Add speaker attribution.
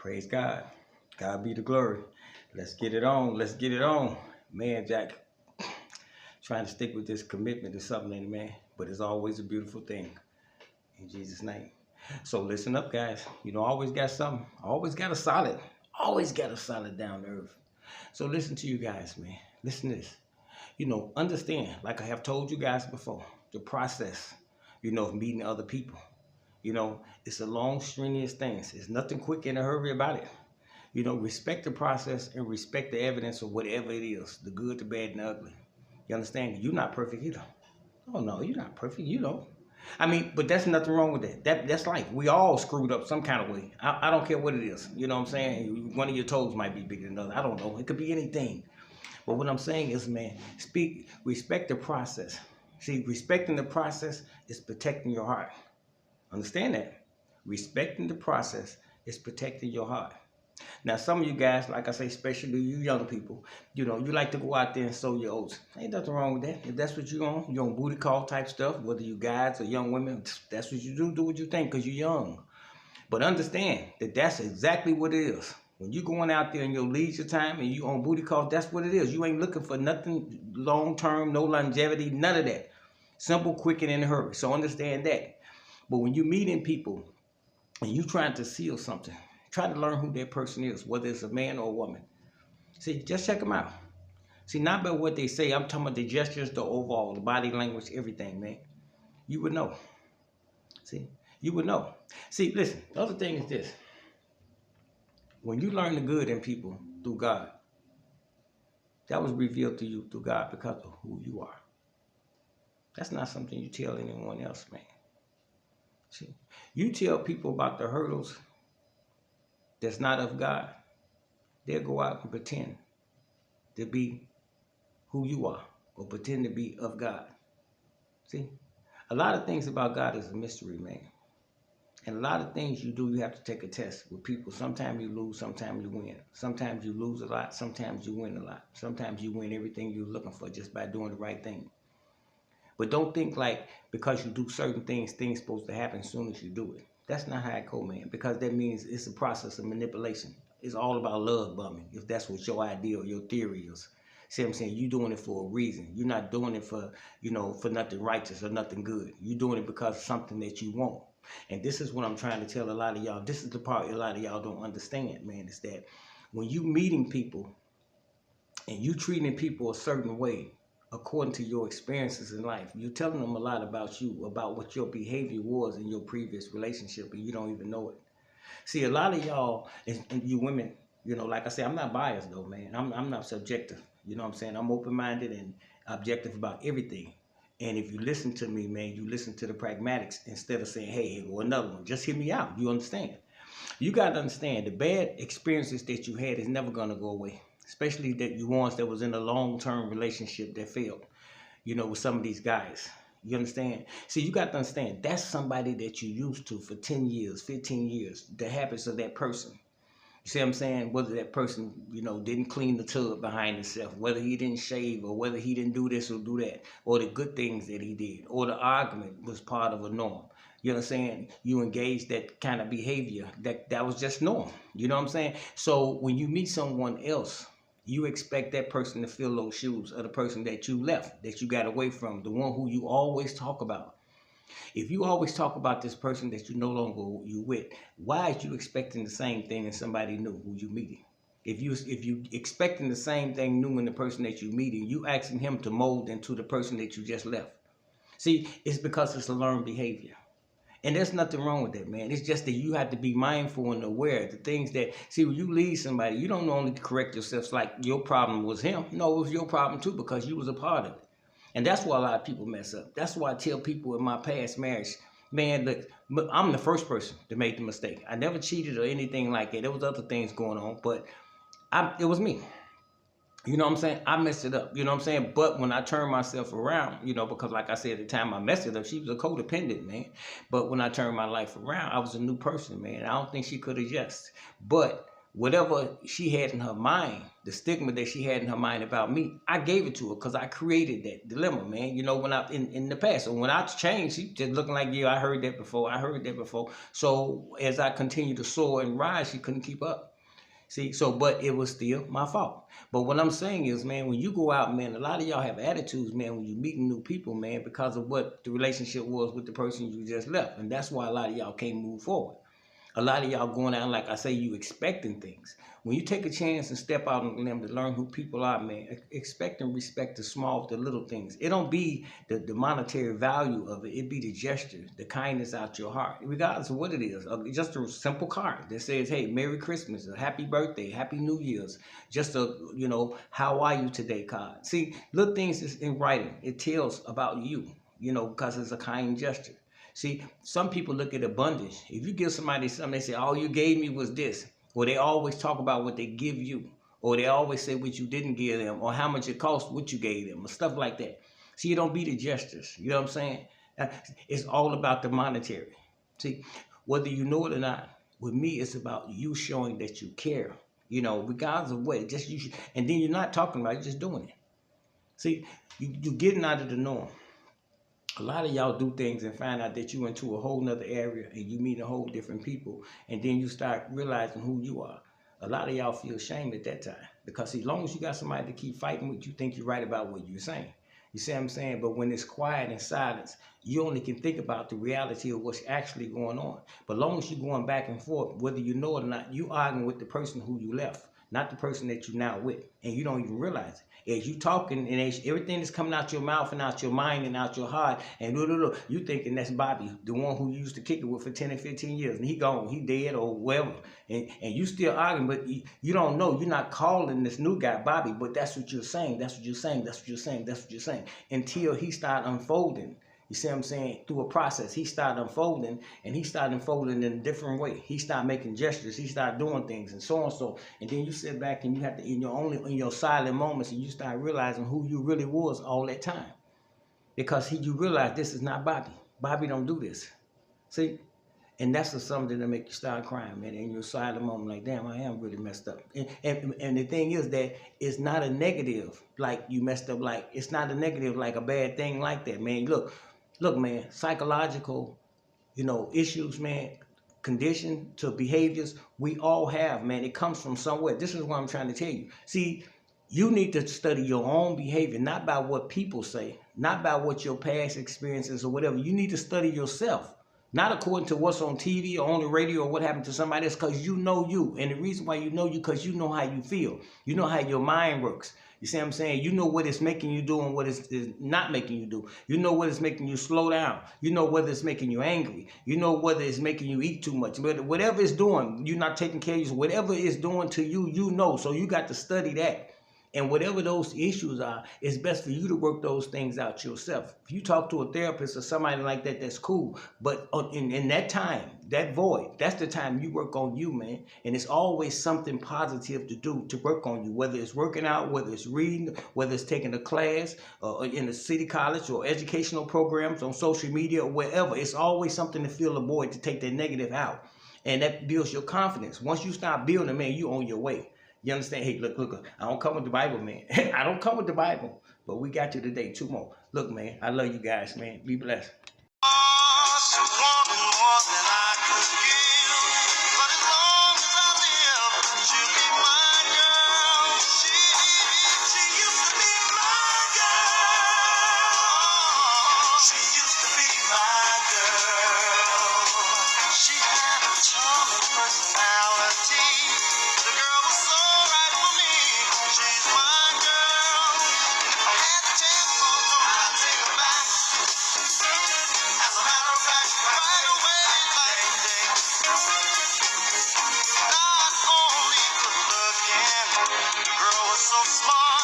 Speaker 1: Praise God. God be the glory. Let's get it on. Let's get it on. Man, Jack, trying to stick with this commitment to something, man. But it's always a beautiful thing. In Jesus' name. So listen up, guys. I always got something. Always got a solid down to earth. So listen to you guys, man. Listen to this. Understand, like I have told you guys before, the process, of meeting other people. It's a long, strenuous thing. It's nothing quick in a hurry about it. Respect the process and respect the evidence of whatever it is, the good, the bad, and the ugly. You understand? You're not perfect either. Oh no, you're not perfect. But that's nothing wrong with that. That's life. We all screwed up some kind of way. I don't care what it is. You know what I'm saying? One of your toes might be bigger than the other. I don't know. It could be anything. But what I'm saying is, man, respect the process. See, respecting the process is protecting your heart. Understand that? Respecting the process is protecting your heart. Now, some of you guys, like I say, especially you young people, you like to go out there and sow your oats. Ain't nothing wrong with that. If that's what you're on booty call type stuff, whether you guys or young women, that's what you do what you think because you're young. But understand that that's exactly what it is. When you're going out there in your leisure time and you on booty calls, that's what it is. You ain't looking for nothing long-term, no longevity, none of that. Simple, quick, and in a hurry. So understand that. But when you meeting people and you trying to seal something, try to learn who that person is, whether it's a man or a woman. See, just check them out. See, not about what they say. I'm talking about the gestures, the overall, the body language, everything, man. You would know. See, you would know. See, listen, the other thing is this. When you learn the good in people through God, that was revealed to you through God because of who you are. That's not something you tell anyone else, man. See, you tell people about the hurdles that's not of God, they'll go out and pretend to be who you are or pretend to be of God. See, a lot of things about God is a mystery, man. And a lot of things you do, you have to take a test with people. Sometimes you lose, sometimes you win. Sometimes you lose a lot, sometimes you win a lot. Sometimes you win everything you're looking for just by doing the right thing. But don't think like because you do certain things supposed to happen as soon as you do it. That's not how it go, man, because that means it's a process of manipulation. It's all about love bombing, if that's what your idea or your theory is. See what I'm saying? You're doing it for a reason. You're not doing it for, for nothing righteous or nothing good. You're doing it because of something that you want. And this is what I'm trying to tell a lot of y'all. This is the part a lot of y'all don't understand, man, is that when you meeting people and you treating people a certain way, according to your experiences in life, you're telling them a lot about you, about what your behavior was in your previous relationship, and you don't even know it. See, a lot of y'all, and you women, like I say, I'm not biased though, man. I'm not subjective. You know what I'm saying? I'm open-minded and objective about everything. And if you listen to me, man, you listen to the pragmatics instead of saying, hey, here go another one. Just hear me out. You understand? You got to understand the bad experiences that you had is never going to go away. Especially that you ones that was in a long-term relationship that failed, with some of these guys. You understand? See, you got to understand, that's somebody that you used to for 10 years, 15 years, the habits of that person. You see what I'm saying? Whether that person, didn't clean the tub behind himself, whether he didn't shave or whether he didn't do this or do that, or the good things that he did, or the argument was part of a norm. You know what I'm saying? You engage that kind of behavior, that was just norm. You know what I'm saying? So when you meet someone else, you expect that person to fill those shoes of the person that you left, that you got away from, the one who you always talk about. If you always talk about this person that you no longer you with, why is you expecting the same thing in somebody new who you meeting? If you expecting the same thing new in the person that you meeting, you asking him to mold into the person that you just left. See, it's because it's a learned behavior. And there's nothing wrong with that, man. It's just that you have to be mindful and aware of the things that, see, when you leave somebody, you don't only correct yourself like your problem was him. No, it was your problem too because you was a part of it. And that's why a lot of people mess up. That's why I tell people in my past marriage, man, look, I'm the first person to make the mistake. I never cheated or anything like that. There was other things going on, but it was me. You know what I'm saying? I messed it up. You know what I'm saying? But when I turned myself around, because like I said, at the time I messed it up, she was a codependent, man. But when I turned my life around, I was a new person, man. I don't think she could adjust. But whatever she had in her mind, the stigma that she had in her mind about me, I gave it to her because I created that dilemma, man. You know, when I in the past, so when I changed, she just looking like, yeah, I heard that before. I heard that before. So as I continued to soar and rise, she couldn't keep up. See, so, but it was still my fault. But what I'm saying is, man, when you go out, man, a lot of y'all have attitudes, man, when you meeting new people, man, because of what the relationship was with the person you just left. And that's why a lot of y'all can't move forward. A lot of y'all going out, like I say, you expecting things. When you take a chance and step out on them to learn who people are, man, expect and respect the small, the little things. It don't be the monetary value of it. It be the gesture, the kindness out your heart, regardless of what it is. Just a simple card that says, hey, Merry Christmas, a happy birthday, Happy New Year's. Just a, you know, how are you today card. See, little things is in writing. It tells about you, you know, because it's a kind gesture. See, some people look at abundance. If you give somebody something, they say, all you gave me was this. Or they always talk about what they give you. Or they always say what you didn't give them. Or how much it cost what you gave them. Or stuff like that. See, you don't be the gestures. You know what I'm saying? It's all about the monetary. See, whether you know it or not, with me, it's about you showing that you care. You know, regardless of what. Just you. And then you're not talking about it, you're just doing it. See, you're getting out of the norm. A lot of y'all do things and find out that you into a whole nother area and you meet a whole different people, and then you start realizing who you are. A lot of y'all feel shame at that time because as long as you got somebody to keep fighting with, you think you're right about what you're saying. You see what I'm saying? But when it's quiet and silence, you only can think about the reality of what's actually going on. But long as you're going back and forth, whether you know it or not, you arguing with the person who you left, not the person that you're now with, and you don't even realize it. As you talking and as everything that's coming out your mouth and out your mind and out your heart, and you thinking that's Bobby, the one who you used to kick it with for 10 and 15 years, and he gone, he dead or whatever, and you still arguing, but you don't know, you're not calling this new guy Bobby, but that's what you're saying, that's what you're saying, that's what you're saying, that's what you're saying, until he start unfolding. You see what I'm saying? Through a process, he started unfolding, and he started unfolding in a different way. He started making gestures, he started doing things, and so on, so. And then you sit back and you have to, in your silent moments, and you start realizing who you really was all that time. Because you realize this is not Bobby. Bobby don't do this. See? And that's something that make you start crying, man. In your silent moment, like, damn, I am really messed up. And the thing is that it's not a negative, like you messed up, like, it's not a negative, like a bad thing like that, man. Look, man, psychological, issues, man, condition to behaviors, we all have, man. It comes from somewhere. This is what I'm trying to tell you. See, you need to study your own behavior, not by what people say, not by what your past experiences or whatever. You need to study yourself. Not according to what's on TV or on the radio or what happened to somebody else, because you know you. And the reason why you know you, because you know how you feel. You know how your mind works. You see what I'm saying? You know what it's making you do and what it's not making you do. You know what it's making you slow down. You know whether it's making you angry. You know whether it's making you eat too much. Whatever it's doing, you're not taking care of yourself. Whatever it's doing to you, you know. So you got to study that. And whatever those issues are, it's best for you to work those things out yourself. If you talk to a therapist or somebody like that, that's cool. But in that time, that void, that's the time you work on you, man. And it's always something positive to do to work on you, whether it's working out, whether it's reading, whether it's taking a class in a city college or educational programs on social media or wherever. It's always something to fill the void, to take that negative out. And that builds your confidence. Once you start building, man, you on your way. You understand? Hey, look, I don't come with the Bible, man. I don't come with the Bible. But we got you today, 2 more. Look, man, I love you guys, man. Be blessed. The girl was so smart.